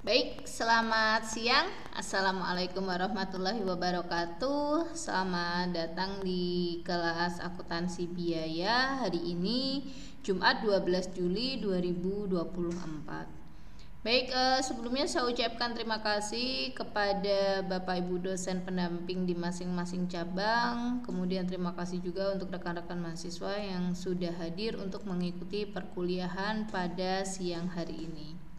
Baik, selamat siang. Assalamualaikum warahmatullahi wabarakatuh. Selamat datang di kelas akuntansi biaya hari ini, Jumat 12 Juli 2024. Baik, sebelumnya saya ucapkan terima kasih kepada Bapak Ibu dosen pendamping di masing-masing cabang. Kemudian terima kasih juga untuk rekan-rekan mahasiswa yang sudah hadir untuk mengikuti perkuliahan pada siang hari ini.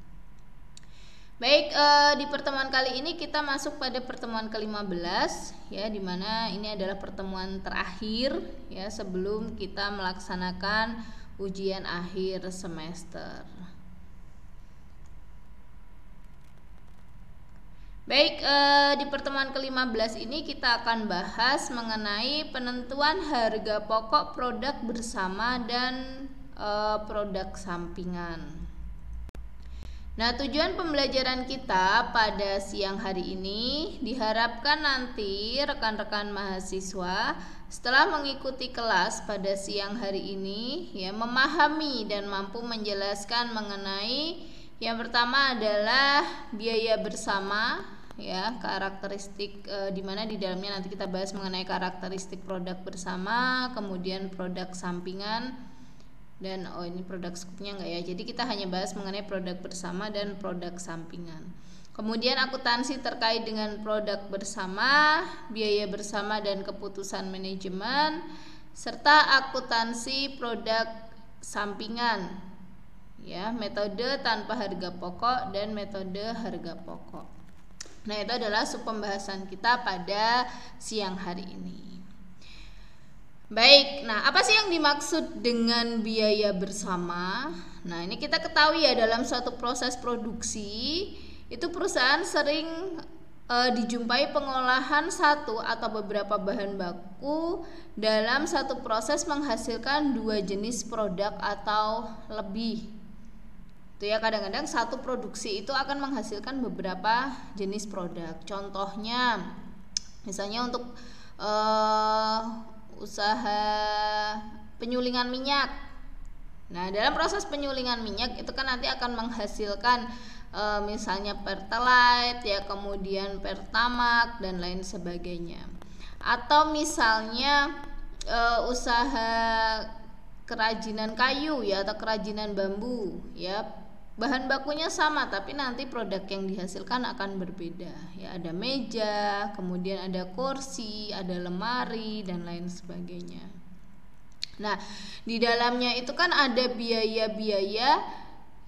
Baik, di pertemuan kali ini kita masuk pada pertemuan ke-15 ya, dimana ini adalah pertemuan terakhir ya sebelum kita melaksanakan ujian akhir semester. Baik, di pertemuan ke-15 ini kita akan bahas mengenai penentuan harga pokok produk bersama dan produk sampingan. Nah, tujuan pembelajaran kita pada siang hari ini diharapkan nanti rekan-rekan mahasiswa setelah mengikuti kelas pada siang hari ini ya memahami dan mampu menjelaskan mengenai yang pertama adalah biaya bersama ya, karakteristik di mana di dalamnya nanti kita bahas mengenai karakteristik produk bersama, kemudian produk sampingan. Dan ini produk skupnya enggak ya, jadi kita hanya bahas mengenai produk bersama dan produk sampingan. Kemudian akuntansi terkait dengan produk bersama, biaya bersama dan keputusan manajemen, serta akuntansi produk sampingan ya, metode tanpa harga pokok dan metode harga pokok. Nah, itu adalah sub pembahasan kita pada siang hari ini. Baik, nah apa sih yang dimaksud dengan biaya bersama? Nah, ini kita ketahui ya, dalam suatu proses produksi itu perusahaan sering dijumpai pengolahan satu atau beberapa bahan baku dalam satu proses menghasilkan dua jenis produk atau lebih. Itu ya, kadang-kadang satu produksi itu akan menghasilkan beberapa jenis produk. Contohnya, misalnya untuk usaha penyulingan minyak. Nah, dalam proses penyulingan minyak itu kan nanti akan menghasilkan misalnya Pertalite ya, kemudian Pertamax dan lain sebagainya. Atau misalnya usaha kerajinan kayu ya atau kerajinan bambu ya, bahan bakunya sama tapi nanti produk yang dihasilkan akan berbeda ya, ada meja, kemudian ada kursi, ada lemari dan lain sebagainya. Nah, di dalamnya itu kan ada biaya-biaya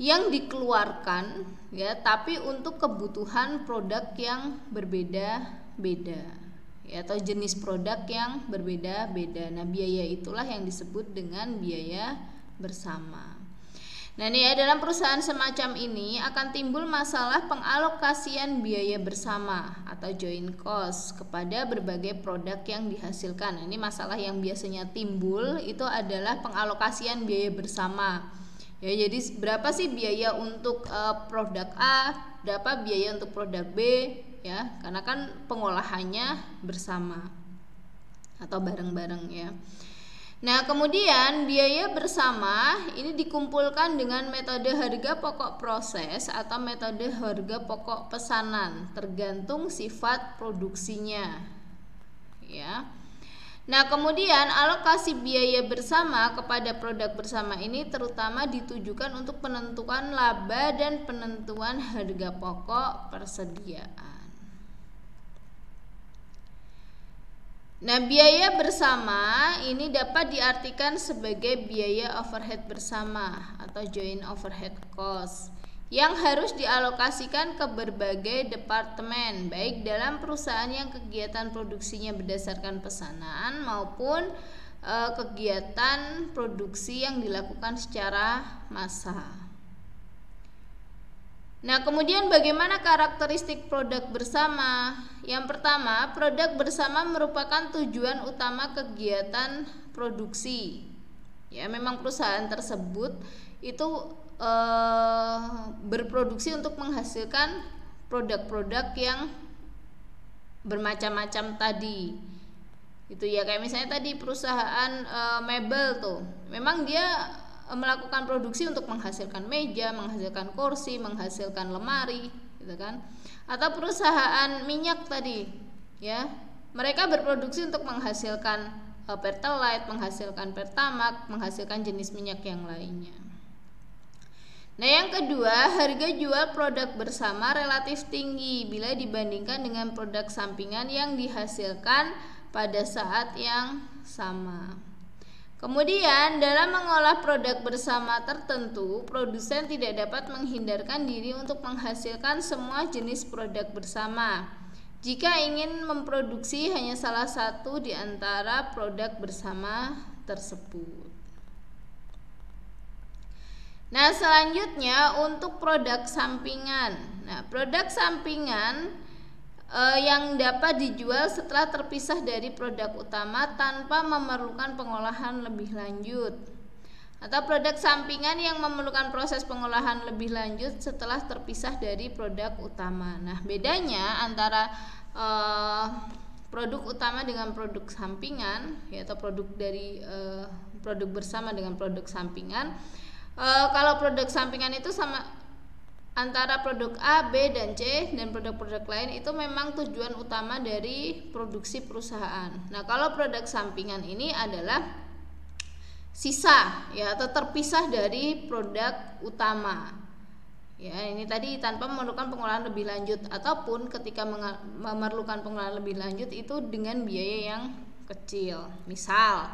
yang dikeluarkan ya, tapi untuk kebutuhan produk yang berbeda-beda ya, atau jenis produk yang berbeda-beda. Nah, biaya itulah yang disebut dengan biaya bersama. Nah, ini ya, dalam perusahaan semacam ini akan timbul masalah pengalokasian biaya bersama atau joint cost kepada berbagai produk yang dihasilkan. Nah, ini masalah yang biasanya timbul itu adalah pengalokasian biaya bersama. Ya, jadi berapa sih biaya untuk produk A, berapa biaya untuk produk B ya, karena kan pengolahannya bersama atau bareng-bareng ya. Nah, kemudian biaya bersama ini dikumpulkan dengan metode harga pokok proses atau metode harga pokok pesanan, tergantung sifat produksinya. Ya. Nah, kemudian alokasi biaya bersama kepada produk bersama ini terutama ditujukan untuk penentuan laba dan penentuan harga pokok persediaan. Nah, biaya bersama ini dapat diartikan sebagai biaya overhead bersama atau joint overhead cost yang harus dialokasikan ke berbagai departemen, baik dalam perusahaan yang kegiatan produksinya berdasarkan pesanan maupun kegiatan produksi yang dilakukan secara massal. Nah, kemudian bagaimana karakteristik produk bersama? Yang pertama, produk bersama merupakan tujuan utama kegiatan produksi. Ya, memang perusahaan tersebut itu berproduksi untuk menghasilkan produk-produk yang bermacam-macam tadi. Itu ya, kayak misalnya tadi perusahaan mebel tuh, memang dia melakukan produksi untuk menghasilkan meja, menghasilkan kursi, menghasilkan lemari, gitu kan. Atau perusahaan minyak tadi, ya, mereka berproduksi untuk menghasilkan Pertalite, menghasilkan Pertamax, menghasilkan jenis minyak yang lainnya. Nah, yang kedua, harga jual produk bersama relatif tinggi bila dibandingkan dengan produk sampingan yang dihasilkan pada saat yang sama. Kemudian, dalam mengolah produk bersama tertentu, produsen tidak dapat menghindarkan diri untuk menghasilkan semua jenis produk bersama jika ingin memproduksi hanya salah satu di antara produk bersama tersebut. Nah, selanjutnya untuk produk sampingan. Nah, produk sampingan yang dapat dijual setelah terpisah dari produk utama tanpa memerlukan pengolahan lebih lanjut, atau produk sampingan yang memerlukan proses pengolahan lebih lanjut setelah terpisah dari produk utama. Nah, bedanya antara produk utama dengan produk sampingan, yaitu produk dari produk bersama dengan produk sampingan. Kalau produk sampingan itu sama antara produk A, B, dan C dan produk-produk lain itu memang tujuan utama dari produksi perusahaan. Nah, kalau produk sampingan ini adalah sisa, ya, atau terpisah dari produk utama. Ya, ini tadi tanpa memerlukan pengolahan lebih lanjut, ataupun ketika memerlukan pengolahan lebih lanjut itu dengan biaya yang kecil. Misal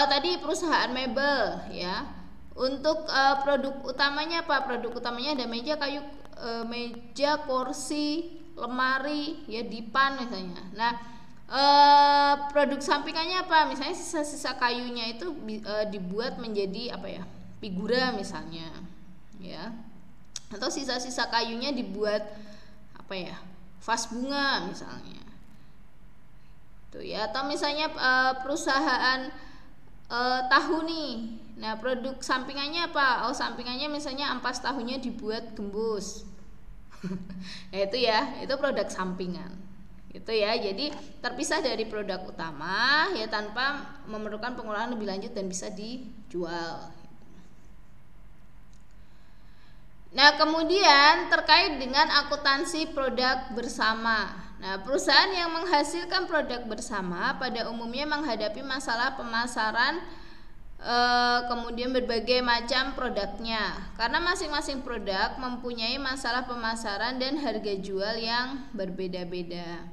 tadi perusahaan mebel, ya. Untuk produk utamanya apa? Produk utamanya ada meja kayu, meja, kursi, lemari, ya, dipan misalnya. Nah, produk sampingannya apa? Misalnya sisa-sisa kayunya itu dibuat menjadi apa ya? Figura misalnya, ya. Atau sisa-sisa kayunya dibuat apa ya? Vas bunga misalnya. Tuh, ya. Atau misalnya perusahaan tahu nih. Nah, produk sampingannya apa? Oh, sampingannya misalnya ampas tahunya dibuat gembus. Nah, itu ya, itu produk sampingan. Gitu ya. Jadi terpisah dari produk utama, ya, tanpa memerlukan pengolahan lebih lanjut dan bisa dijual. Nah, kemudian terkait dengan akuntansi produk bersama. Nah, perusahaan yang menghasilkan produk bersama pada umumnya menghadapi masalah pemasaran, kemudian berbagai macam produknya, karena masing-masing produk mempunyai masalah pemasaran dan harga jual yang berbeda-beda.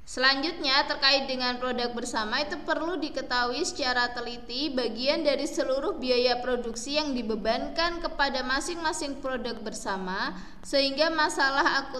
Selanjutnya, terkait dengan produk bersama, itu perlu diketahui secara teliti bagian dari seluruh biaya produksi yang dibebankan kepada masing-masing produk bersama, sehingga masalah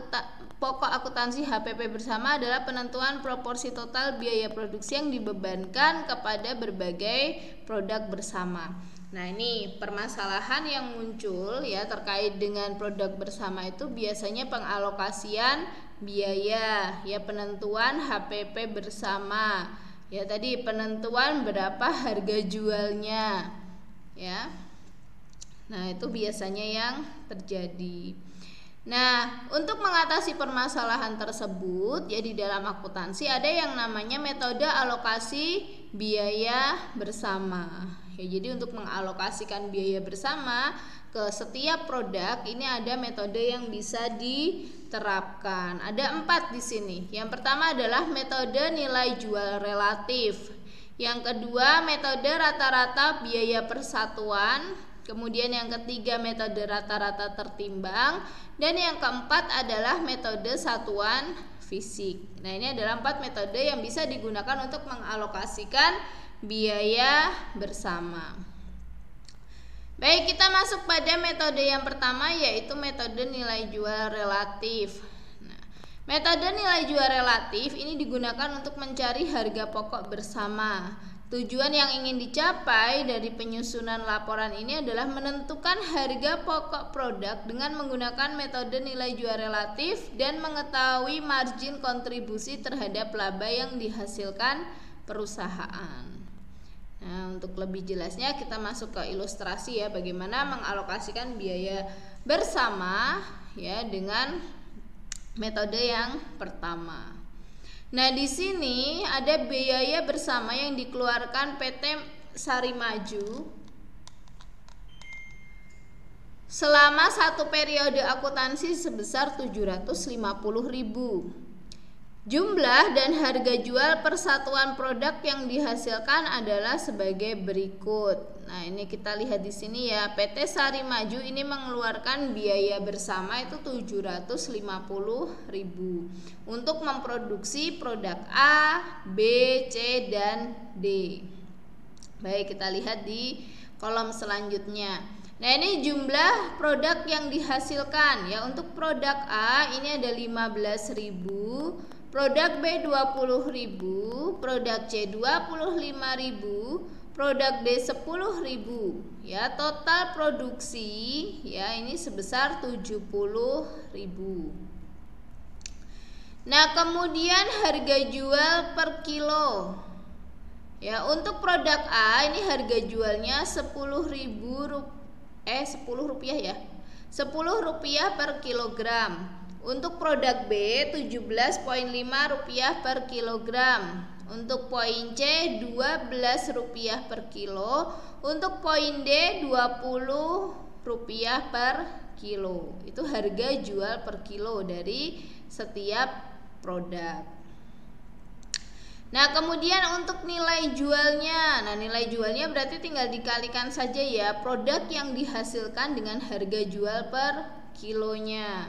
pokok akuntansi HPP bersama adalah penentuan proporsi total biaya produksi yang dibebankan kepada berbagai produk bersama. Nah, ini permasalahan yang muncul, ya, terkait dengan produk bersama itu biasanya pengalokasian biaya, ya, penentuan HPP bersama, ya, tadi penentuan berapa harga jualnya, ya. Nah, itu biasanya yang terjadi. Nah, untuk mengatasi permasalahan tersebut, ya, di dalam akuntansi ada yang namanya metode alokasi biaya bersama. Ya, jadi untuk mengalokasikan biaya bersama ke setiap produk ini ada metode yang bisa diterapkan. Ada 4 di sini. Yang pertama adalah metode nilai jual relatif. Yang kedua, metode rata-rata biaya persatuan. Kemudian yang ketiga, metode rata-rata tertimbang. Dan yang keempat adalah metode satuan fisik. Nah, ini adalah 4 metode yang bisa digunakan untuk mengalokasikan biaya bersama. Baik, kita masuk pada metode yang pertama, yaitu metode nilai jual relatif. Nah, metode nilai jual relatif ini digunakan untuk mencari harga pokok bersama. Tujuan yang ingin dicapai dari penyusunan laporan ini adalah menentukan harga pokok produk dengan menggunakan metode nilai jual relatif dan mengetahui margin kontribusi terhadap laba yang dihasilkan perusahaan. Nah, untuk lebih jelasnya kita masuk ke ilustrasi, ya, bagaimana mengalokasikan biaya bersama, ya, dengan metode yang pertama. Nah, di sini ada biaya bersama yang dikeluarkan PT Sari Maju selama satu periode akuntansi sebesar 750.000. Jumlah dan harga jual persatuan produk yang dihasilkan adalah sebagai berikut. Nah, ini kita lihat di sini ya. PT Sari Maju ini mengeluarkan biaya bersama itu 750.000 untuk memproduksi produk A, B, C, dan D. Baik, kita lihat di kolom selanjutnya. Nah, ini jumlah produk yang dihasilkan ya. Untuk produk A ini ada 15.000, produk B 20.000, produk C 25.000, produk D 10.000 ya. Total produksi ya ini sebesar 70.000. Nah, kemudian harga jual per kilo. Ya, untuk produk A ini harga jualnya 10 rupiah ya. 10 rupiah per kilogram. Untuk produk B 17,5 rupiah per kilogram. Untuk poin C 12 rupiah per kilo. Untuk poin D 20 rupiah per kilo. Itu harga jual per kilo dari setiap produk. Nah, kemudian untuk nilai jualnya. Nah, nilai jualnya berarti tinggal dikalikan saja ya produk yang dihasilkan dengan harga jual per kilonya.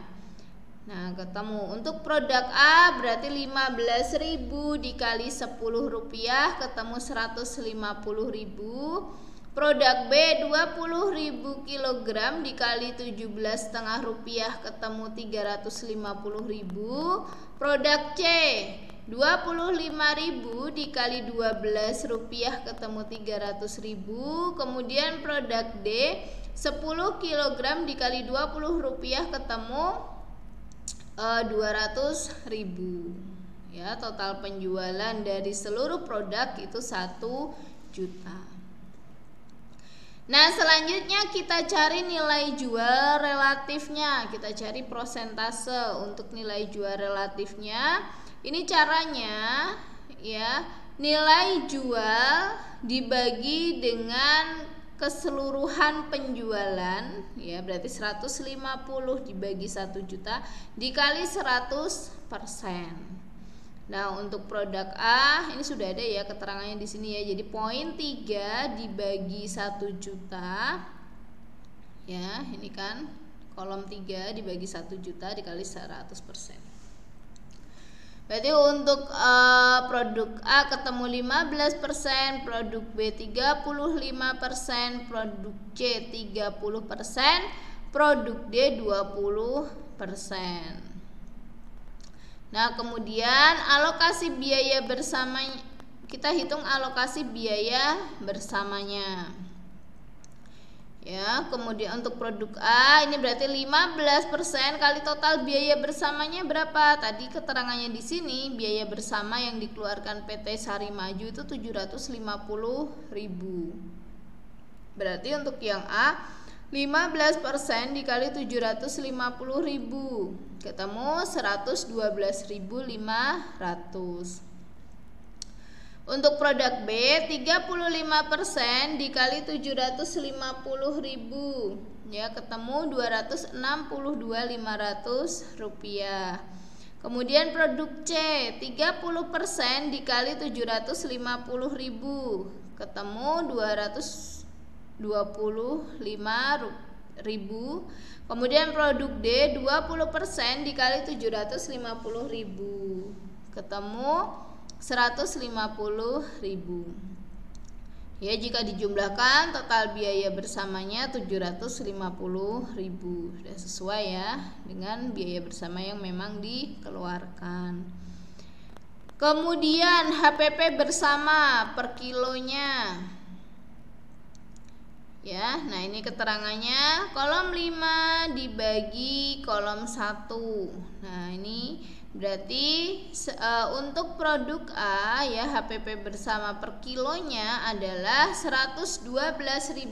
Nah, ketemu. Untuk produk A berarti 15.000 dikali 10 rupiah ketemu 150.000. Produk B 20.000 kilogram dikali 17,5 rupiah ketemu 350.000. Produk C 25.000 dikali 12 rupiah ketemu 300.000. Kemudian produk D 10 kilogram dikali 20 rupiah ketemu 200.000 ya. Total penjualan dari seluruh produk itu 1 juta. Nah, selanjutnya kita cari nilai jual relatifnya. Kita cari prosentase untuk nilai jual relatifnya. Ini caranya ya, nilai jual dibagi dengan keseluruhan penjualan ya, berarti 150 dibagi 1 juta dikali 100%. Nah, untuk produk A ini sudah ada ya keterangannya di sini ya. Jadi poin 3 dibagi 1 juta ya, ini kan kolom 3 dibagi 1 juta dikali 100%. Berarti untuk produk A ketemu 15%, produk B 35%, produk C 30%, produk D 20%. Nah, kemudian alokasi biaya bersama, kita hitung alokasi biaya bersamanya. Ya, kemudian untuk produk A ini berarti 15% kali total biaya bersamanya berapa? Tadi keterangannya di sini biaya bersama yang dikeluarkan PT Sari Maju itu 750.000. Berarti untuk yang A 15% dikali 750.000 ketemu 112.500. Untuk produk B 35% dikali 750.000 ya, ketemu 262.500 rupiah. Kemudian produk C 30% dikali 750.000 ketemu 225.000. Kemudian produk D 20% dikali 750.000 ketemu 150.000. Ya, jika dijumlahkan total biaya bersamanya 750.000. Sudah sesuai ya dengan biaya bersama yang memang dikeluarkan. Kemudian HPP bersama per kilonya. Ya, nah ini keterangannya kolom 5 dibagi kolom 1. Nah, ini berarti untuk produk A ya, HPP bersama per kilonya adalah 112.500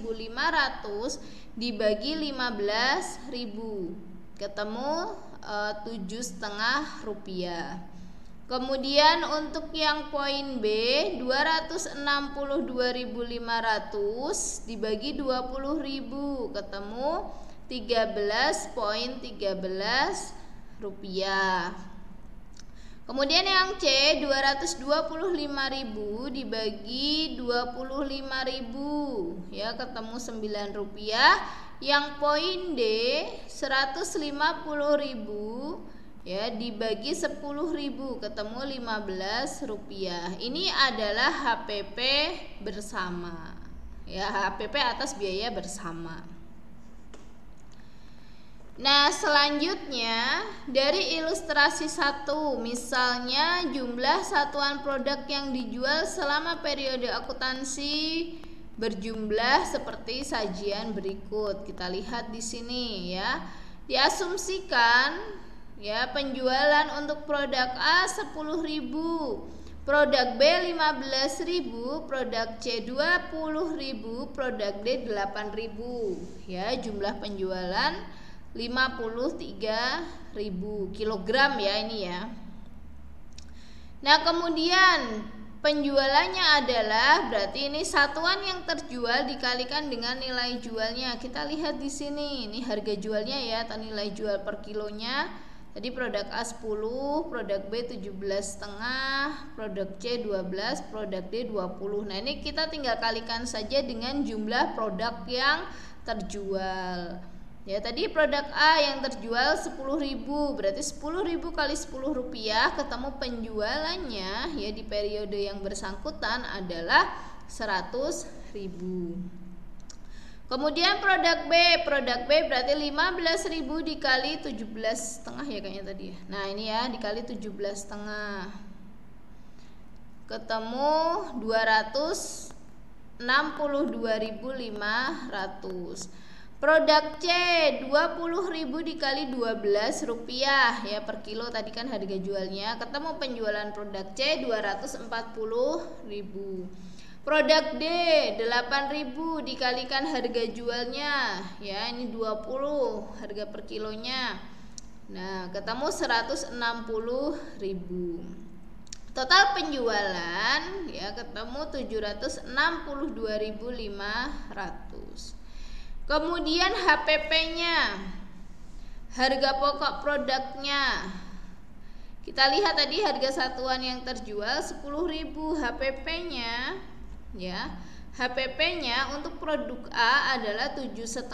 dibagi 15.000 ketemu 7,5 rupiah. Kemudian untuk yang poin B 262.500 dibagi 20.000 ketemu 13,13 rupiah. Kemudian yang C 225.000 dibagi 25.000 ya ketemu 9 rupiah. Yang poin D 150.000 ya dibagi 10.000 ketemu 15 rupiah. Ini adalah HPP bersama ya, HPP atas biaya bersama. Nah, selanjutnya dari ilustrasi 1, misalnya jumlah satuan produk yang dijual selama periode akuntansi berjumlah seperti sajian berikut. Kita lihat di sini ya. Diasumsikan ya penjualan untuk produk A 10.000, produk B 15.000, produk C 20.000, produk D 8.000 ya, jumlah penjualan 53.000 kilogram ya ini ya. Nah, kemudian penjualannya adalah berarti ini satuan yang terjual dikalikan dengan nilai jualnya. Kita lihat di sini, ini harga jualnya ya atau nilai jual per kilonya. Tadi produk A 10, produk B 17,5, produk C 12, produk D 20. Nah, ini kita tinggal kalikan saja dengan jumlah produk yang terjual. Ya, tadi produk A yang terjual 10.000, berarti 10.000 kali 10 rupiah ketemu penjualannya ya di periode yang bersangkutan adalah 100.000. Kemudian produk B berarti 15.000 dikali 17,5 ya kayaknya tadi ya. Nah, ini ya dikali 17,5 ketemu 262.500. Produk C 20.000 dikali 12 rupiah ya per kilo, tadi kan harga jualnya, ketemu penjualan produk C 240.000. Produk D 8.000 dikalikan harga jualnya ya, ini 20 harga per kilonya. Nah, ketemu 160.000. Total penjualan ya ketemu 762.500. Kemudian HPP-nya, harga pokok produknya. Kita lihat tadi harga satuan yang terjual 10.000, HPP-nya ya. HPP-nya untuk produk A adalah 7,5.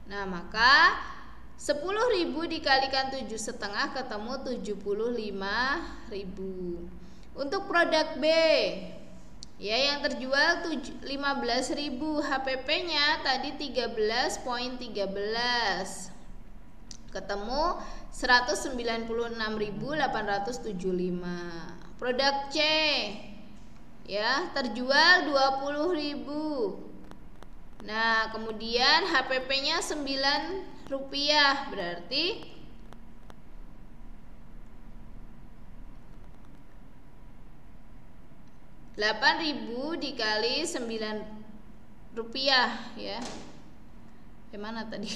Nah, maka 10.000 dikalikan 7,5 ketemu 75.000. Untuk produk B ya yang terjual 15.000, HPP-nya tadi 13,13 ketemu 196.875. Produk C ya terjual 20.000. Nah, kemudian HPP-nya 9 rupiah, berarti 8.000 dikali 9 rupiah ya. Gimana tadi?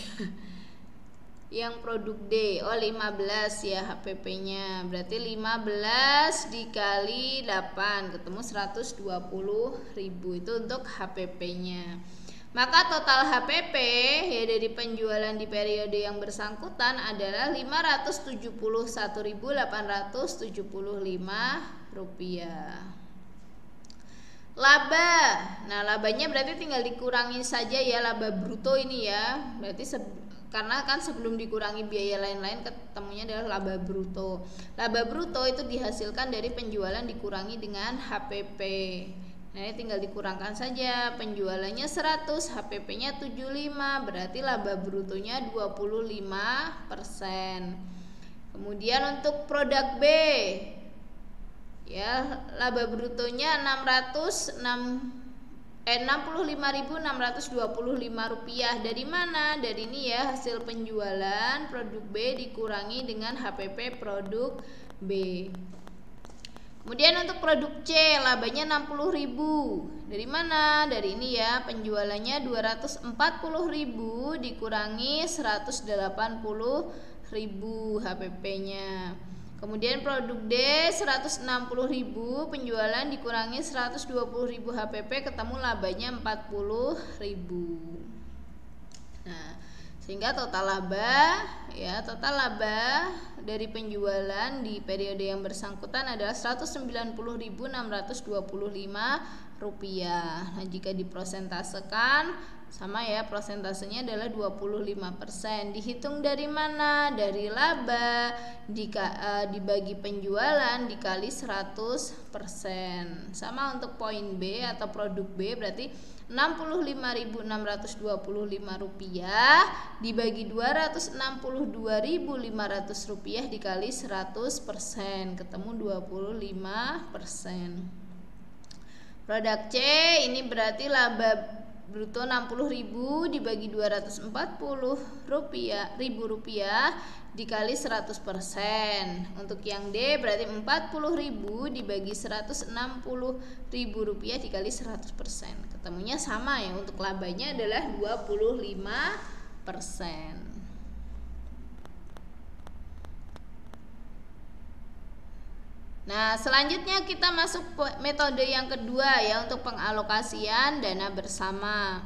Yang produk D, 15 ya HPP-nya. Berarti 15 dikali 8 ketemu 120.000. Itu untuk HPP-nya. Maka total HPP ya dari penjualan di periode yang bersangkutan adalah 571.875 rupiah. Laba, nah labanya berarti tinggal dikurangi saja ya, laba bruto ini ya, berarti karena kan sebelum dikurangi biaya lain-lain ketemunya adalah laba bruto. Laba bruto itu dihasilkan dari penjualan dikurangi dengan HPP. Nah, ini tinggal dikurangkan saja, penjualannya 100, HPP-nya 75, berarti laba brutonya 25%. Kemudian untuk produk B ya, laba brutonya 65.625 rupiah. Dari mana? Dari ini ya, hasil penjualan produk B dikurangi dengan HPP produk B. Kemudian untuk produk C, labanya 60.000. Dari mana? Dari ini ya, penjualannya 240.000 dikurangi 180.000 HPP-nya. Kemudian produk D 160.000, penjualan dikurangi 120.000 HPP, ketemu labanya 40.000. Nah, sehingga total laba dari penjualan di periode yang bersangkutan adalah Rp190.625. Nah, jika diprosentasekan sama ya, prosentasenya adalah 25%. Dihitung dari mana? Dari laba dibagi penjualan dikali 100%. Sama untuk poin B atau produk B, berarti Rp65.625 dibagi Rp262.500 dikali 100%, ketemu 25%. Produk C ini berarti laba bruto Rp60.000 dibagi Rp240.000 dikali 100%. Untuk yang D berarti Rp40.000 dibagi Rp160.000 dikali 100%. Ketemunya sama ya, untuk labanya adalah 25%. Nah, selanjutnya kita masuk metode yang kedua ya, untuk pengalokasian dana bersama,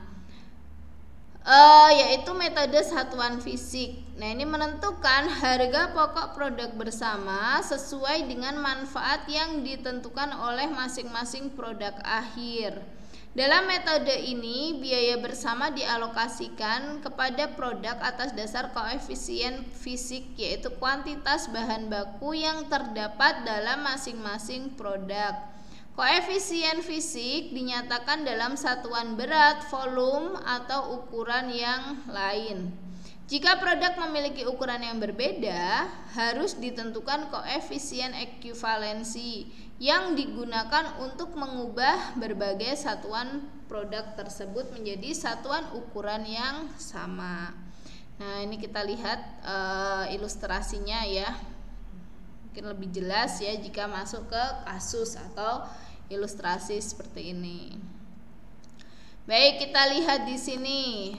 yaitu metode satuan fisik. Nah, ini menentukan harga pokok produk bersama sesuai dengan manfaat yang ditentukan oleh masing-masing produk akhir. Dalam metode ini, biaya bersama dialokasikan kepada produk atas dasar koefisien fisik, yaitu kuantitas bahan baku yang terdapat dalam masing-masing produk. Koefisien fisik dinyatakan dalam satuan berat, volume, atau ukuran yang lain. Jika produk memiliki ukuran yang berbeda, harus ditentukan koefisien ekuivalensi yang digunakan untuk mengubah berbagai satuan produk tersebut menjadi satuan ukuran yang sama. Nah, ini kita lihat ilustrasinya ya, mungkin lebih jelas ya jika masuk ke kasus atau ilustrasi seperti ini. Baik, kita lihat di sini.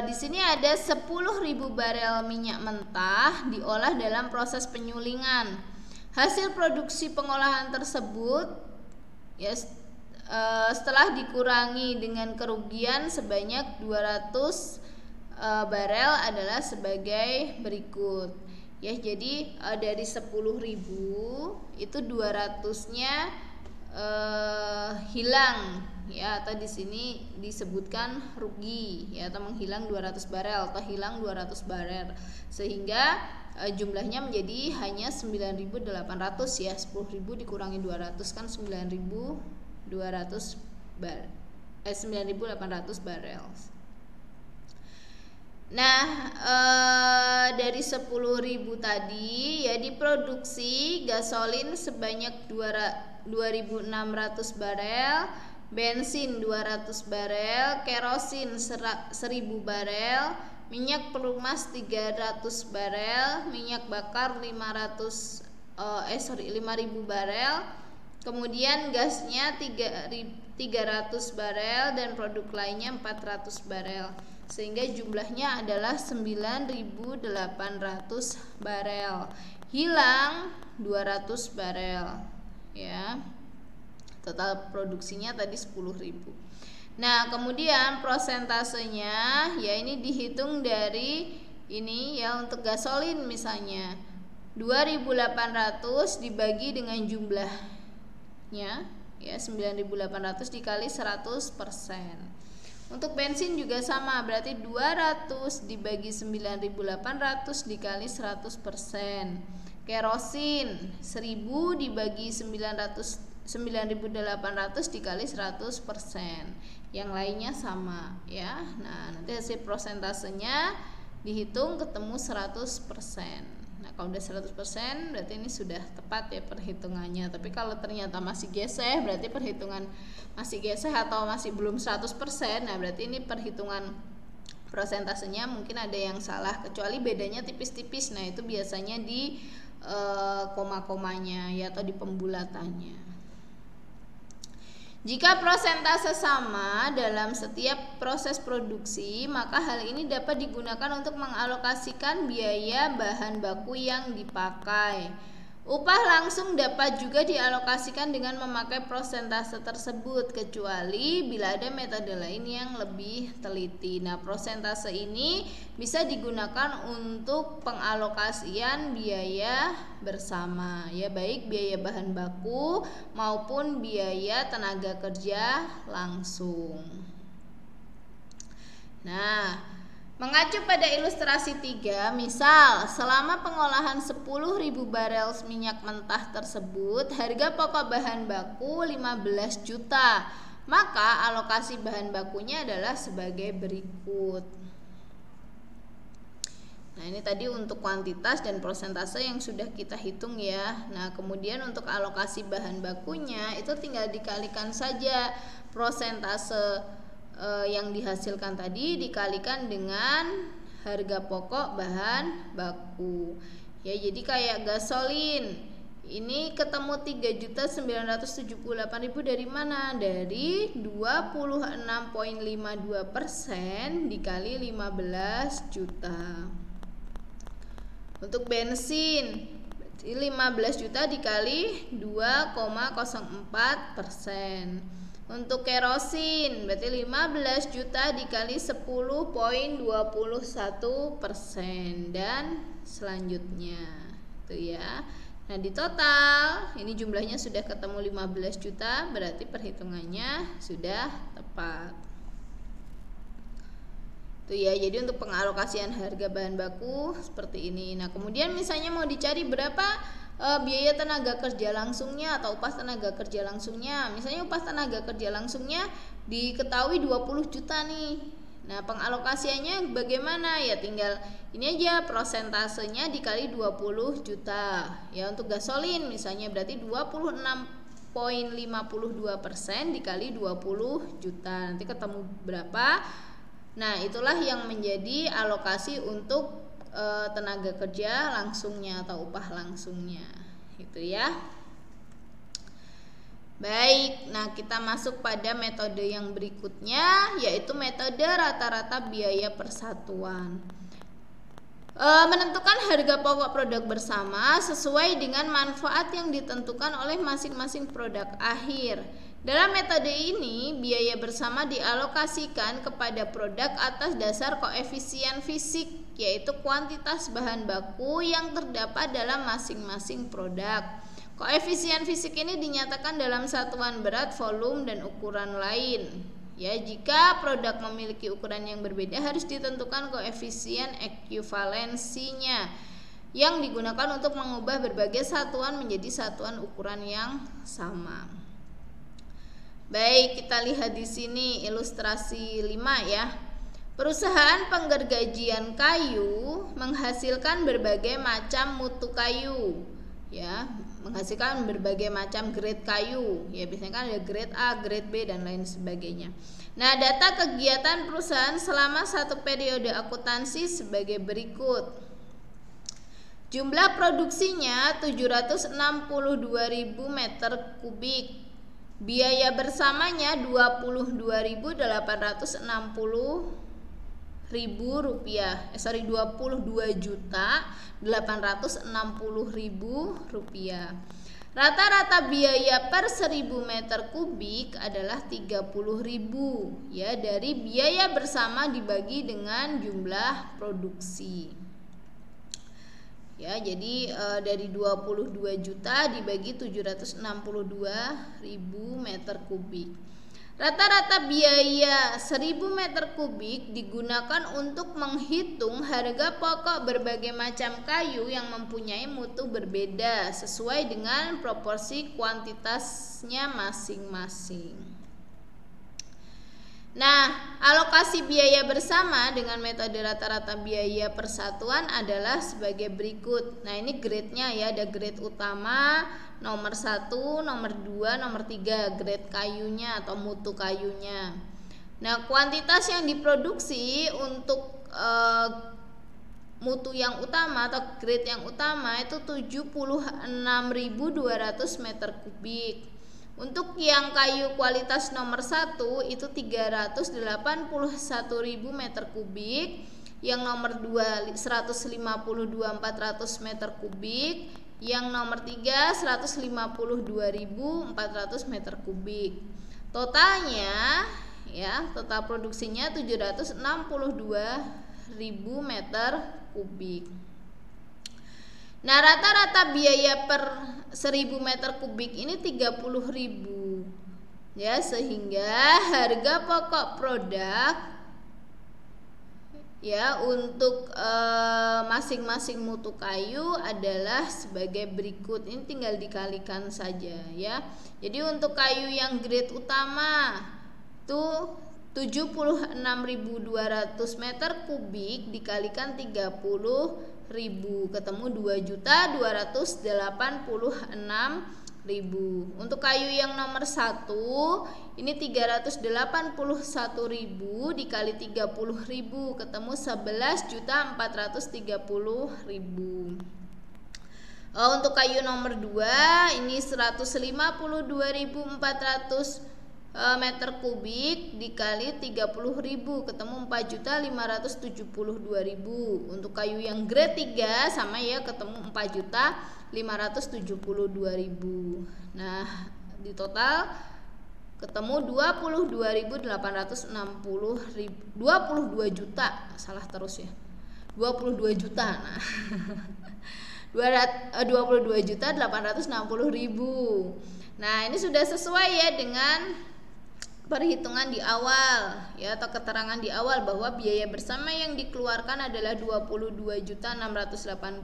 Di sini ada 10.000 barel minyak mentah diolah dalam proses penyulingan. Hasil produksi pengolahan tersebut ya, setelah dikurangi dengan kerugian sebanyak 200 barel adalah sebagai berikut. Ya, jadi dari 10.000 itu 200-nya hilang ya, atau di sini disebutkan rugi ya, atau menghilang 200 barel atau hilang 200 barel, sehingga jumlahnya menjadi hanya 9.800 ya. 10.000 dikurangi 200 kan 9.800 barel. Nah, dari 10.000 tadi ya diproduksi gasolin sebanyak 2.600 barel, bensin 200 barel, kerosin 1.000 barel, minyak pelumas 300 barel, minyak bakar 5.000 barel, kemudian gasnya 300 barel dan produk lainnya 400 barel, sehingga jumlahnya adalah 9.800 barel, hilang 200 barel ya. Total produksinya tadi 10.000. Nah, kemudian prosentasenya ya ini dihitung dari ini ya, untuk gasolin misalnya 2.800 dibagi dengan jumlahnya ya 9.800 dikali 100%. Untuk bensin juga sama, berarti 200 dibagi 9.800 dikali 100%. Kerosin 1.000 dibagi 9.800 dikali 100%. Yang lainnya sama ya. Nah, nanti hasil prosentasenya dihitung ketemu 100%. Nah, kalau udah 100% berarti ini sudah tepat ya perhitungannya. Tapi kalau ternyata masih geseh, berarti perhitungan masih geseh atau masih belum 100%, nah berarti ini perhitungan prosentasenya mungkin ada yang salah, kecuali bedanya tipis-tipis. Nah, itu biasanya di koma-komanya ya, atau di pembulatannya. Jika prosentase sama dalam setiap proses produksi, maka hal ini dapat digunakan untuk mengalokasikan biaya bahan baku yang dipakai. Upah langsung dapat juga dialokasikan dengan memakai prosentase tersebut, kecuali bila ada metode lain yang lebih teliti. Nah, prosentase ini bisa digunakan untuk pengalokasian biaya bersama, ya, baik biaya bahan baku maupun biaya tenaga kerja langsung. Nah, mengacu pada ilustrasi 3, misal selama pengolahan 10.000 barel minyak mentah tersebut, harga pokok bahan baku 15 juta, maka alokasi bahan bakunya adalah sebagai berikut. Nah, ini tadi untuk kuantitas dan prosentase yang sudah kita hitung ya. Nah, kemudian untuk alokasi bahan bakunya itu tinggal dikalikan saja prosentase yang dihasilkan tadi dikalikan dengan harga pokok bahan baku. Ya, jadi kayak gasolin. Ini ketemu 3.978.000 dari mana? Dari 26,52% dikali 15 juta. Untuk bensin 15 juta dikali 2,04%. Untuk kerosin berarti 15 juta dikali 10,21% dan selanjutnya itu ya. Nah, di total ini jumlahnya sudah ketemu 15 juta, berarti perhitungannya sudah tepat. Tuh ya, jadi untuk pengalokasian harga bahan baku seperti ini. Nah, kemudian misalnya mau dicari berapa biaya tenaga kerja langsungnya atau upah tenaga kerja langsungnya. Misalnya upah tenaga kerja langsungnya diketahui 20 juta nih. Nah, pengalokasiannya bagaimana? Ya tinggal ini aja, prosentasenya dikali 20 juta. Ya, untuk gasolin misalnya berarti 26,52% dikali 20 juta. Nanti ketemu berapa? Nah, itulah yang menjadi alokasi untuk tenaga kerja langsungnya atau upah langsungnya, gitu ya. Baik, nah kita masuk pada metode yang berikutnya, yaitu metode rata-rata biaya persatuan. Menentukan harga pokok produk bersama sesuai dengan manfaat yang ditentukan oleh masing-masing produk akhir. Dalam metode ini, biaya bersama dialokasikan kepada produk atas dasar koefisien fisik, yaitu kuantitas bahan baku yang terdapat dalam masing-masing produk. Koefisien fisik ini dinyatakan dalam satuan berat, volume, dan ukuran lain. Ya, jika produk memiliki ukuran yang berbeda, harus ditentukan koefisien ekuivalensinya yang digunakan untuk mengubah berbagai satuan menjadi satuan ukuran yang sama. Baik, kita lihat di sini ilustrasi 5 ya. Perusahaan penggergajian kayu menghasilkan berbagai macam mutu kayu, ya, menghasilkan berbagai macam grade kayu. Ya, biasanya kan ada grade A, grade B dan lain sebagainya. Nah, data kegiatan perusahaan selama satu periode akuntansi sebagai berikut. Jumlah produksinya 762.000 meter kubik. Biaya bersamanya 22.860.000 rupiah. 22.860.000 rupiah. Rata-rata biaya per 1.000 meter kubik adalah 30.000 ya, dari biaya bersama dibagi dengan jumlah produksi. Ya, jadi dari 22 juta dibagi 762.000 meter kubik. Rata-rata biaya 1.000 meter kubik digunakan untuk menghitung harga pokok berbagai macam kayu yang mempunyai mutu berbeda sesuai dengan proporsi kuantitasnya masing-masing. Nah, alokasi biaya bersama dengan metode rata-rata biaya persatuan adalah sebagai berikut. Nah, ini grade-nya ya, ada grade utama, nomor 1, nomor 2, nomor 3, grade kayunya atau mutu kayunya. Nah, kuantitas yang diproduksi untuk mutu yang utama atau grade yang utama itu 76.200 meter kubik. Untuk yang kayu kualitas nomor 1 itu 381.000 meter kubik, yang nomor 2 152.400 meter kubik, Yang nomor 3 152.400 meter kubik. Totalnya ya, total produksinya 762.000 meter kubik. Nah, rata-rata biaya per 1000 meter kubik ini 30.000 ya, sehingga harga pokok produk ya untuk masing-masing mutu kayu adalah sebagai berikut. Ini tinggal dikalikan saja ya. Jadi untuk kayu yang grade utama tuh 76.200 meter kubik dikalikan 30.000 ketemu 2.286.000. Untuk kayu yang nomor 1 ini 381.000 dikali 30.000 ketemu 11.430.000. Untuk kayu nomor 2 ini 152.400 meter kubik dikali 30.000 ketemu 4.572.000. Untuk kayu yang grade 3 sama ya, ketemu 4.572.000. Nah, di total ketemu 22 juta, salah terus ya. 22 juta. Nah. 22.860.000. Nah, ini sudah sesuai ya dengan perhitungan di awal ya, atau keterangan di awal bahwa biaya bersama yang dikeluarkan adalah 22.680.000.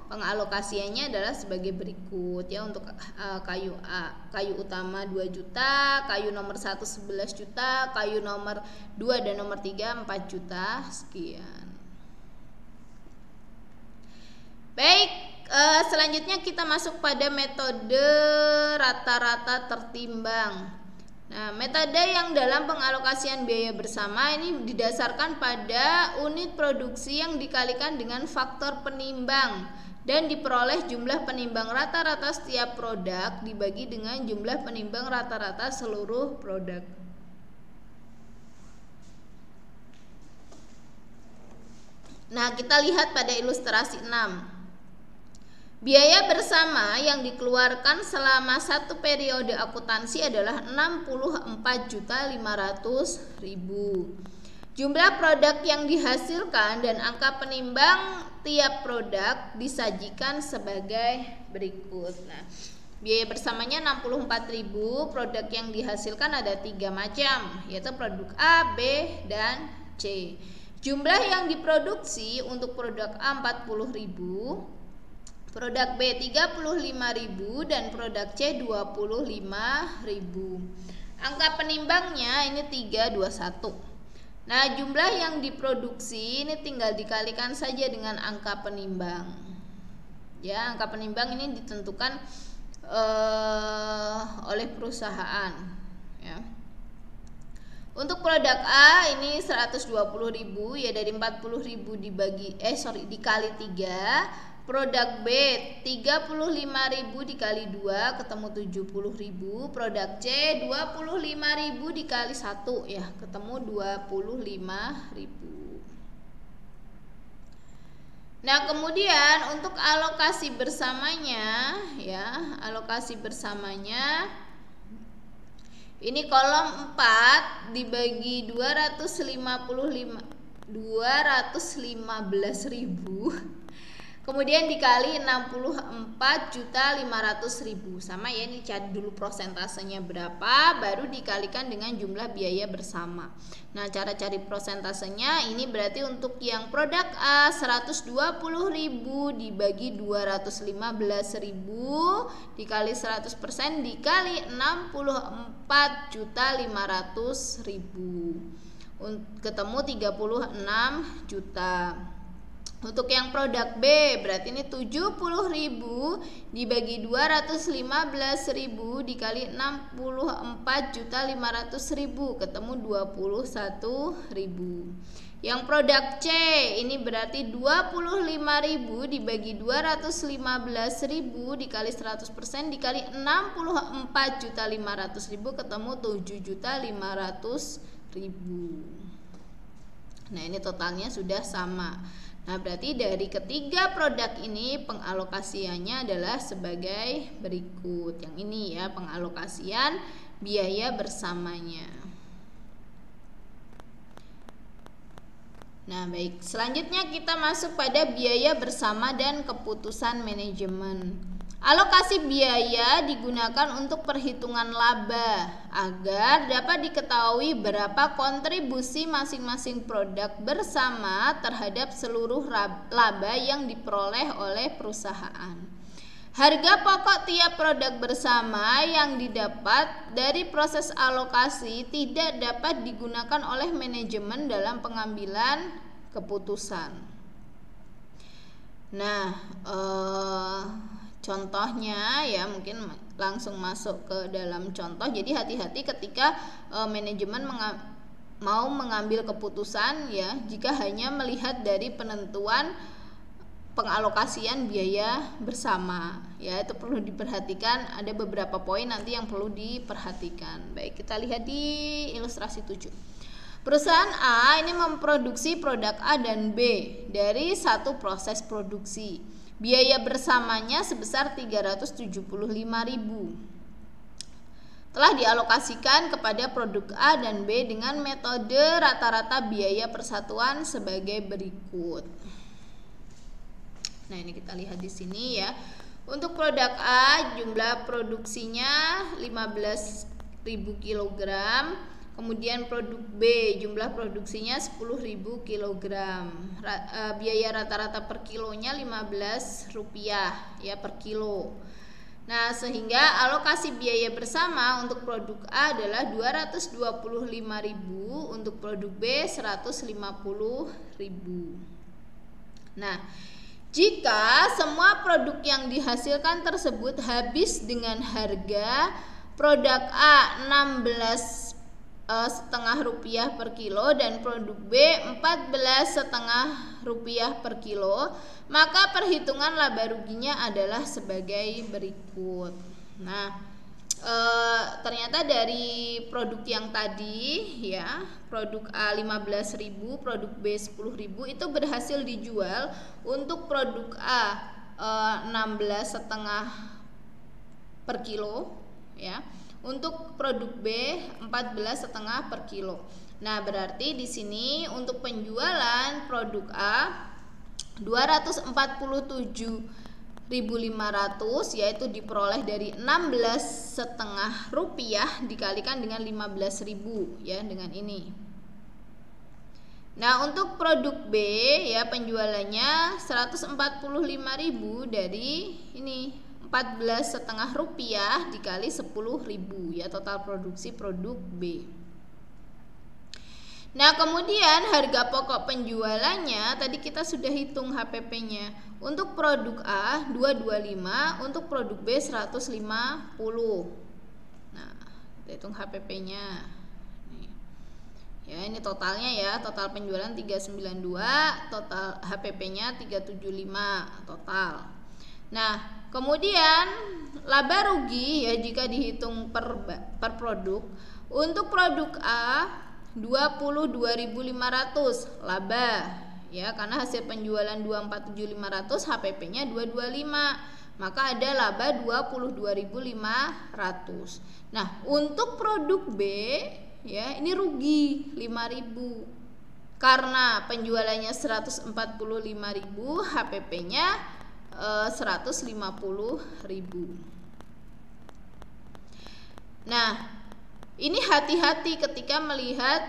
Pengalokasiannya adalah sebagai berikut ya. Untuk kayu kayu utama 2 juta, kayu nomor 1 11 juta, kayu nomor 2 dan nomor 3 4 juta sekian. Baik, selanjutnya kita masuk pada metode rata-rata tertimbang. Nah, metode yang dalam pengalokasian biaya bersama ini didasarkan pada unit produksi yang dikalikan dengan faktor penimbang dan diperoleh jumlah penimbang rata-rata setiap produk dibagi dengan jumlah penimbang rata-rata seluruh produk. Nah, kita lihat pada ilustrasi 6. Biaya bersama yang dikeluarkan selama satu periode akuntansi adalah 64.500.000. Jumlah produk yang dihasilkan dan angka penimbang tiap produk disajikan sebagai berikut. Nah, biaya bersamanya 64.000. Produk yang dihasilkan ada 3 macam, yaitu produk A, B, dan C. Jumlah yang diproduksi untuk produk A 40.000, produk B 35.000 dan produk C 25.000. Angka penimbangnya ini 321. Nah, jumlah yang diproduksi ini tinggal dikalikan saja dengan angka penimbang. Ya, angka penimbang ini ditentukan oleh perusahaan ya. Untuk produk A ini 120.000 ya, dari 40.000 dikali 3. Produk B 35.000 dikali 2 ketemu 70.000. Produk C 25.000 dikali 1 ya, ketemu 25.000. Nah, kemudian untuk alokasi bersamanya ya, alokasi bersamanya ini kolom 4 dibagi 215.000 kemudian dikali 64.500.000. Sama ya, ini cari dulu prosentasenya berapa baru dikalikan dengan jumlah biaya bersama. Nah, cara cari prosentasenya ini berarti untuk yang produk A 120.000 dibagi 215.000 dikali 100% dikali 64.500.000 ketemu 36 juta. Untuk yang produk B berarti ini 70.000 dibagi 215.000 dikali 64.500.000 ketemu 21.000. Yang produk C ini berarti 25.000 dibagi 215.000 dikali 100% dikali 64.500.000 ketemu 7.500.000. Nah, ini totalnya sudah sama. Nah, berarti dari ketiga produk ini pengalokasiannya adalah sebagai berikut. Yang ini ya, pengalokasian biaya bersamanya. Nah, baik. Selanjutnya kita masuk pada biaya bersama dan keputusan manajemen. Alokasi biaya digunakan untuk perhitungan laba agar dapat diketahui berapa kontribusi masing-masing produk bersama terhadap seluruh laba yang diperoleh oleh perusahaan. Harga pokok tiap produk bersama yang didapat dari proses alokasi tidak dapat digunakan oleh manajemen dalam pengambilan keputusan. Nah, contohnya ya, mungkin langsung masuk ke dalam contoh. Jadi hati-hati ketika manajemen mau mengambil keputusan ya, jika hanya melihat dari penentuan pengalokasian biaya bersama ya, itu perlu diperhatikan. Ada beberapa poin nanti yang perlu diperhatikan. Baik, kita lihat di ilustrasi 7. Perusahaan A ini memproduksi produk A dan B dari satu proses produksi. Biaya bersamanya sebesar 375.000. Telah dialokasikan kepada produk A dan B dengan metode rata-rata biaya persatuan sebagai berikut. Nah, ini kita lihat di sini ya. Untuk produk A jumlah produksinya 15.000 kg. Kemudian produk B jumlah produksinya 10.000 kg. Biaya rata-rata per kilonya Rp15 ya per kilo. Nah, sehingga alokasi biaya bersama untuk produk A adalah 225.000, untuk produk B 150.000. Nah, jika semua produk yang dihasilkan tersebut habis dengan harga produk A 16,5 rupiah per kilo dan produk B 14,5 rupiah per kilo, maka perhitungan laba ruginya adalah sebagai berikut. Nah, ternyata dari produk yang tadi ya, produk A 15.000, produk B 10.000 itu berhasil dijual. Untuk produk A 16,5 per kilo ya. Untuk produk B 14,5 per kilo. Nah, berarti di sini untuk penjualan produk A 247.500 yaitu diperoleh dari 16,5 rupiah dikalikan dengan 15.000 ya, dengan ini. Nah, untuk produk B ya, penjualannya 145.000 dari ini 14,5 rupiah dikali 10.000 ya, total produksi produk B. Nah, kemudian harga pokok penjualannya tadi kita sudah hitung HPP-nya. Untuk produk A 225, untuk produk B 150. Nah, kita hitung HPP-nya. Ya, ini totalnya ya, total penjualan 392, total HPP-nya 375 total. Nah, kemudian laba rugi ya jika dihitung per produk. Untuk produk A 22.500 laba ya, karena hasil penjualan 247.500, HPP-nya 225, maka ada laba 22.500. Nah, untuk produk B ya, ini rugi 5.000 karena penjualannya 145.000, HPP-nya 150.000. Nah, ini hati-hati ketika melihat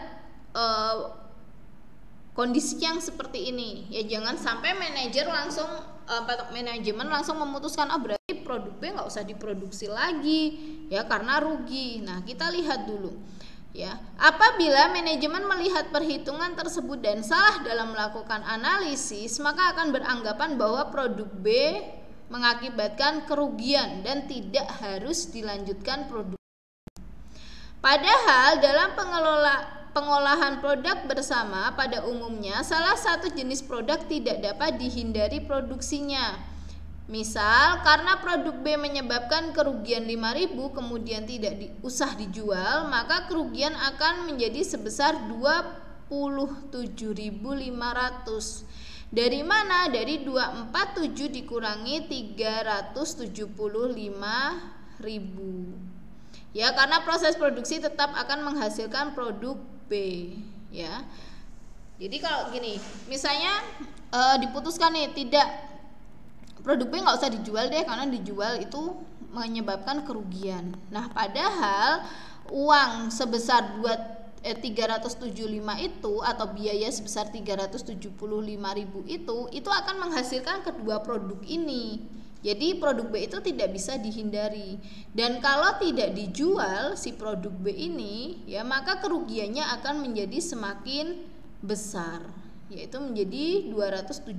kondisi yang seperti ini ya, jangan sampai manajemen langsung memutuskan berarti produk B nggak usah diproduksi lagi ya karena rugi. Nah, kita lihat dulu ya, apabila manajemen melihat perhitungan tersebut dan salah dalam melakukan analisis, maka akan beranggapan bahwa produk B mengakibatkan kerugian dan tidak harus dilanjutkan produk. Padahal dalam pengolahan produk bersama pada umumnya salah satu jenis produk tidak dapat dihindari produksinya. Misal karena produk B menyebabkan kerugian 5.000 kemudian tidak usah dijual, maka kerugian akan menjadi sebesar 27.500. Dari mana? Dari 247 dikurangi 375.000. Ya, karena proses produksi tetap akan menghasilkan produk B, ya. Jadi kalau gini, misalnya diputuskan nih, tidak, produk B nggak usah dijual deh karena dijual itu menyebabkan kerugian. Nah, padahal uang sebesar 375 itu atau biaya sebesar 375.000 itu akan menghasilkan kedua produk ini. Jadi produk B itu tidak bisa dihindari. Dan kalau tidak dijual si produk B ini, ya maka kerugiannya akan menjadi semakin besar, yaitu menjadi 275.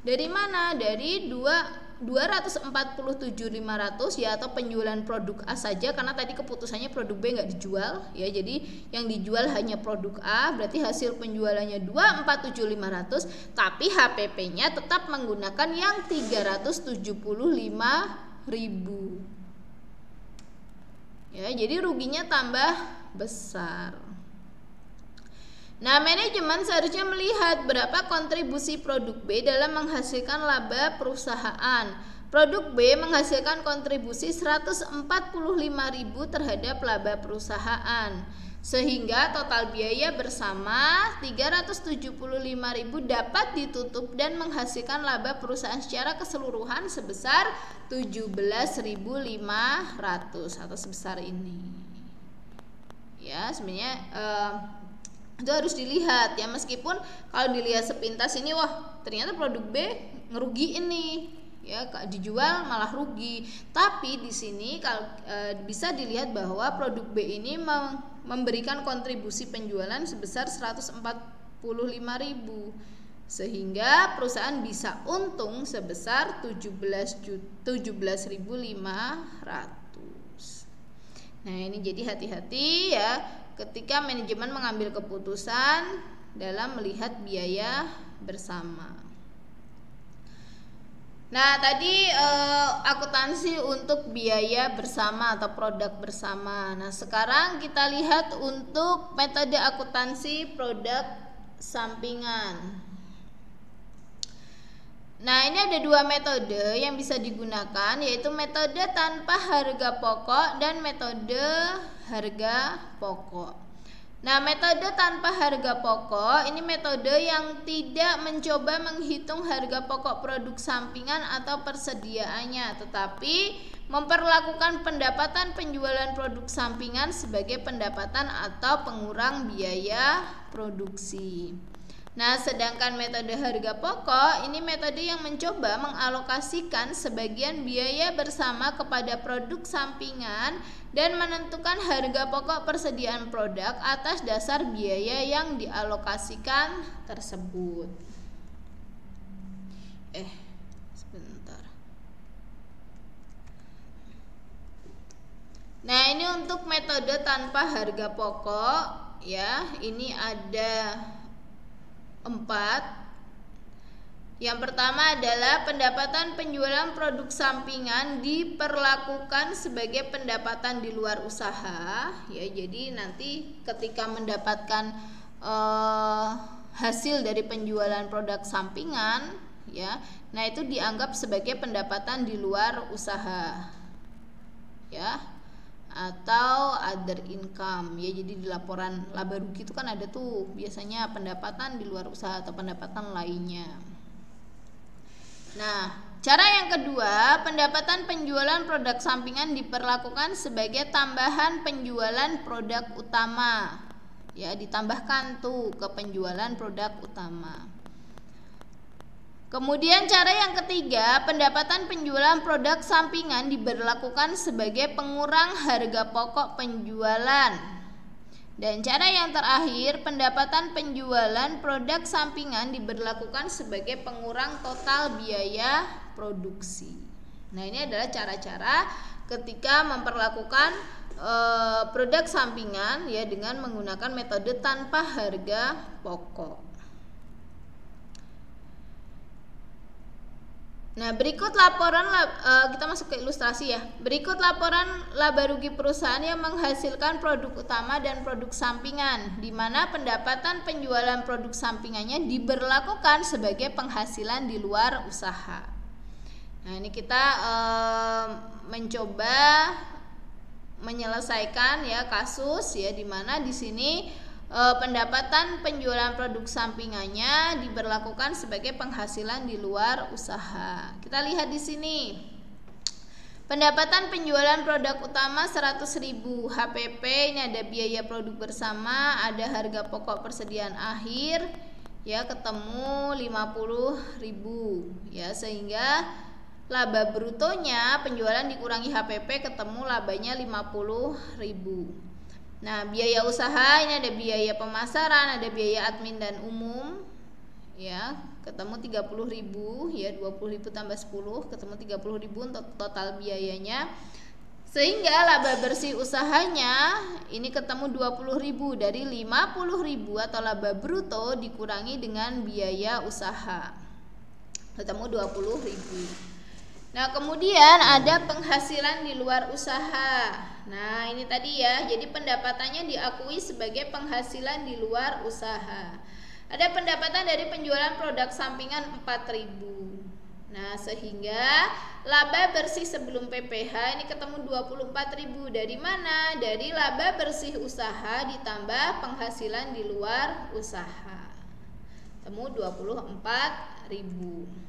Dari mana? Dari 247.500 ya, atau penjualan produk A saja karena tadi keputusannya produk B nggak dijual ya. Jadi yang dijual hanya produk A, berarti hasil penjualannya 247.500, tapi HPP-nya tetap menggunakan yang 375.000. Ya, jadi ruginya tambah besar. Nah, manajemen seharusnya melihat berapa kontribusi produk B dalam menghasilkan laba perusahaan. Produk B menghasilkan kontribusi 145.000 terhadap laba perusahaan, sehingga total biaya bersama 375.000 dapat ditutup dan menghasilkan laba perusahaan secara keseluruhan sebesar 17.500 atau sebesar ini. Ya, sebenarnya itu harus dilihat ya, meskipun kalau dilihat sepintas ini wah ternyata produk B ngerugiin nih ya, dijual malah rugi. Tapi di sini kalau bisa dilihat bahwa produk B ini memberikan kontribusi penjualan sebesar 145.000 sehingga perusahaan bisa untung sebesar 17.500. Nah, ini jadi hati-hati ya ketika manajemen mengambil keputusan dalam melihat biaya bersama. Nah, tadi akuntansi untuk biaya bersama atau produk bersama. Nah, sekarang kita lihat untuk metode akuntansi produk sampingan. Nah, ini ada dua metode yang bisa digunakan, yaitu metode tanpa harga pokok dan metode harga pokok. Nah, metode tanpa harga pokok ini metode yang tidak mencoba menghitung harga pokok produk sampingan atau persediaannya, tetapi memperlakukan pendapatan penjualan produk sampingan sebagai pendapatan atau pengurang biaya produksi. Nah, sedangkan metode harga pokok ini metode yang mencoba mengalokasikan sebagian biaya bersama kepada produk sampingan dan menentukan harga pokok persediaan produk atas dasar biaya yang dialokasikan tersebut. Sebentar. Nah, ini untuk metode tanpa harga pokok ya. Ini ada 4. Yang pertama adalah pendapatan penjualan produk sampingan diperlakukan sebagai pendapatan di luar usaha ya. Jadi nanti ketika mendapatkan hasil dari penjualan produk sampingan ya, nah itu dianggap sebagai pendapatan di luar usaha ya, atau other income ya. Jadi di laporan laba rugi itu kan ada tuh biasanya pendapatan di luar usaha atau pendapatan lainnya. Nah, cara yang kedua, pendapatan penjualan produk sampingan diperlakukan sebagai tambahan penjualan produk utama ya, ditambahkan tuh ke penjualan produk utama. Kemudian cara yang ketiga, pendapatan penjualan produk sampingan diberlakukan sebagai pengurang harga pokok penjualan. Dan cara yang terakhir, pendapatan penjualan produk sampingan diberlakukan sebagai pengurang total biaya produksi. Nah, ini adalah cara-cara ketika memperlakukan produk sampingan ya dengan menggunakan metode tanpa harga pokok. Nah, berikut laporan kita masuk ke ilustrasi ya. Berikut laporan laba rugi perusahaan yang menghasilkan produk utama dan produk sampingan, di mana pendapatan penjualan produk sampingannya diberlakukan sebagai penghasilan di luar usaha. Nah, ini kita mencoba menyelesaikan ya kasus ya, di mana di sini pendapatan penjualan produk sampingannya diberlakukan sebagai penghasilan di luar usaha. Kita lihat di sini. Pendapatan penjualan produk utama 100.000 HPP, ini ada biaya produk bersama, ada harga pokok persediaan akhir ya, ketemu 50.000 ya, sehingga laba brutonya penjualan dikurangi HPP ketemu labanya 50.000. Nah, biaya usaha ini ada biaya pemasaran, ada biaya admin dan umum ya, ketemu 30.000 ya, 20.000 tambah 10 ketemu 30.000 untuk total biayanya. Sehingga laba bersih usahanya ini ketemu 20.000 dari 50.000 atau laba bruto dikurangi dengan biaya usaha. Ketemu 20.000. Nah, kemudian ada penghasilan di luar usaha. Nah, ini tadi ya, jadi pendapatannya diakui sebagai penghasilan di luar usaha. Ada pendapatan dari penjualan produk sampingan 4.000. Nah, sehingga laba bersih sebelum PPh ini ketemu 24.000. Dari mana? Dari laba bersih usaha ditambah penghasilan di luar usaha. Temu 24.000.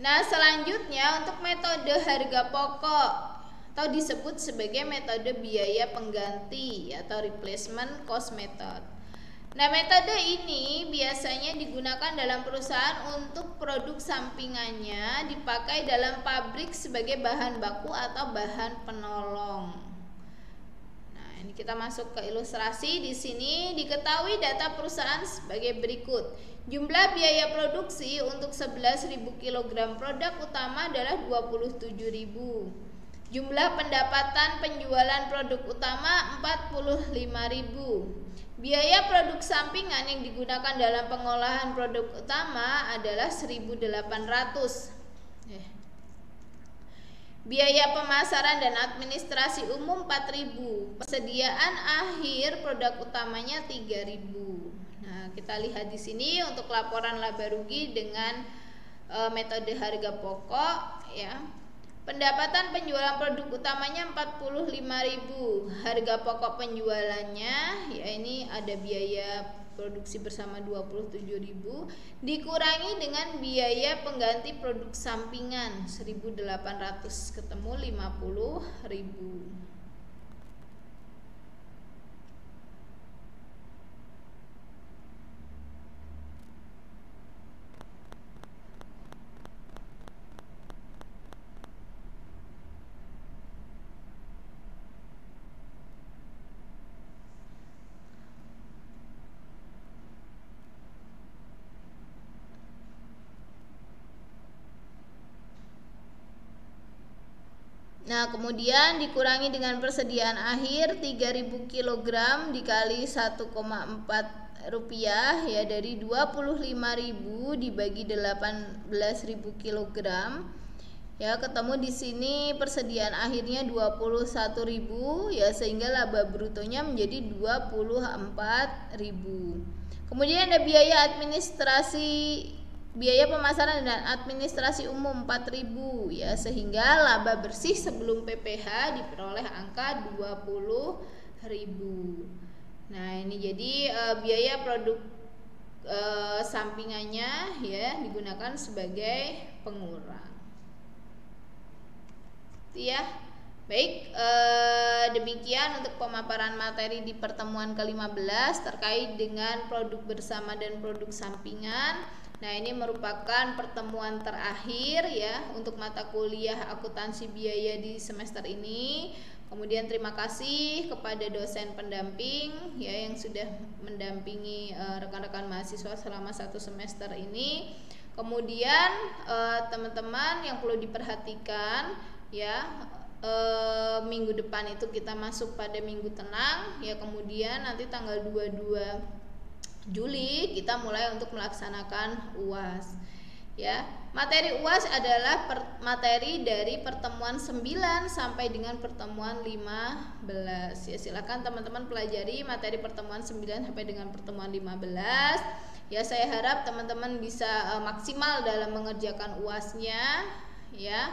Nah, selanjutnya untuk metode harga pokok atau disebut sebagai metode biaya pengganti atau replacement cost method. Nah, metode ini biasanya digunakan dalam perusahaan untuk produk sampingannya dipakai dalam pabrik sebagai bahan baku atau bahan penolong. Nah, ini kita masuk ke ilustrasi. Di sini diketahui data perusahaan sebagai berikut. Jumlah biaya produksi untuk 11.000 kg produk utama adalah 27.000. Jumlah pendapatan penjualan produk utama 45.000. Biaya produk sampingan yang digunakan dalam pengolahan produk utama adalah 1.800. Biaya pemasaran dan administrasi umum 4.000. Persediaan akhir produk utamanya 3.000. Nah, kita lihat di sini untuk laporan laba rugi dengan metode harga pokok ya. Pendapatan penjualan produk utamanya 45.000. Harga pokok penjualannya ya, ini ada biaya produksi bersama 27.000 dikurangi dengan biaya pengganti produk sampingan 1.800 ketemu 50.000. Nah, kemudian dikurangi dengan persediaan akhir 3.000 kg dikali 1,4 rupiah ya, dari 25.000 dibagi 18.000 kg ya, ketemu di sini persediaan akhirnya 21.000 ya, sehingga laba brutonya menjadi 24.000. Kemudian ada biaya administrasi, biaya pemasaran dan administrasi umum 4.000 ya, sehingga laba bersih sebelum PPh diperoleh angka 20.000. Nah, ini jadi biaya produk sampingannya ya digunakan sebagai pengurang. Ya. Baik, demikian untuk pemaparan materi di pertemuan ke-15 terkait dengan produk bersama dan produk sampingan. Nah, ini merupakan pertemuan terakhir ya untuk mata kuliah akuntansi biaya di semester ini. Kemudian terima kasih kepada dosen pendamping ya yang sudah mendampingi rekan-rekan mahasiswa selama 1 semester ini. Kemudian teman-teman yang perlu diperhatikan ya, minggu depan itu kita masuk pada minggu tenang ya, kemudian nanti tanggal 22 Juli kita mulai untuk melaksanakan UAS. Ya, materi UAS adalah materi dari pertemuan 9 sampai dengan pertemuan 15. Ya, silakan teman-teman pelajari materi pertemuan 9 sampai dengan pertemuan 15. Ya, saya harap teman-teman bisa maksimal dalam mengerjakan UAS-nya, ya,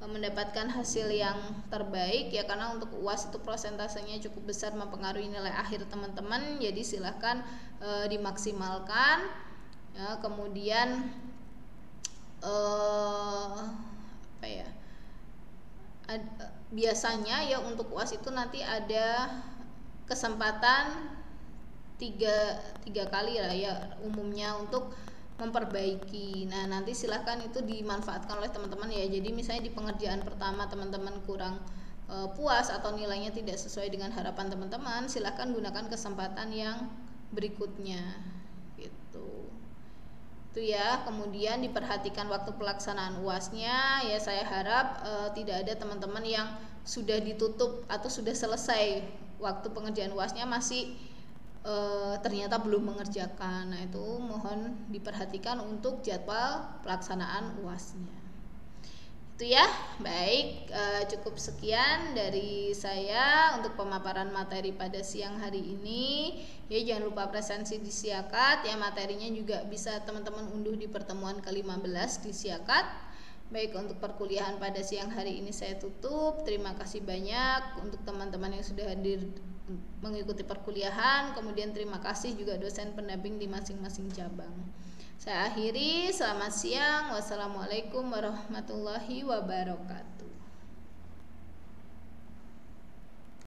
mendapatkan hasil yang terbaik ya, karena untuk UAS itu prosentasenya cukup besar mempengaruhi nilai akhir teman-teman. Jadi silahkan dimaksimalkan ya. Kemudian apa ya, biasanya ya untuk UAS itu nanti ada kesempatan tiga kali lah ya umumnya untuk memperbaiki. Nah, nanti silahkan itu dimanfaatkan oleh teman-teman ya. Jadi misalnya di pengerjaan pertama teman-teman kurang puas atau nilainya tidak sesuai dengan harapan teman-teman, silahkan gunakan kesempatan yang berikutnya gitu. Itu ya. Kemudian diperhatikan waktu pelaksanaan UASnya ya. Saya harap tidak ada teman-teman yang sudah ditutup atau sudah selesai waktu pengerjaan UASnya masih ternyata belum mengerjakan. Nah, itu mohon diperhatikan untuk jadwal pelaksanaan UASnya. Itu ya. Baik, cukup sekian dari saya untuk pemaparan materi pada siang hari ini. Ya, jangan lupa presensi di Siakat ya, materinya juga bisa teman-teman unduh di pertemuan ke-15 di Siakat. Baik, untuk perkuliahan pada siang hari ini saya tutup. Terima kasih banyak untuk teman-teman yang sudah hadir mengikuti perkuliahan. Kemudian terima kasih juga dosen pendamping di masing-masing cabang. Saya akhiri, selamat siang. Wassalamualaikum warahmatullahi wabarakatuh.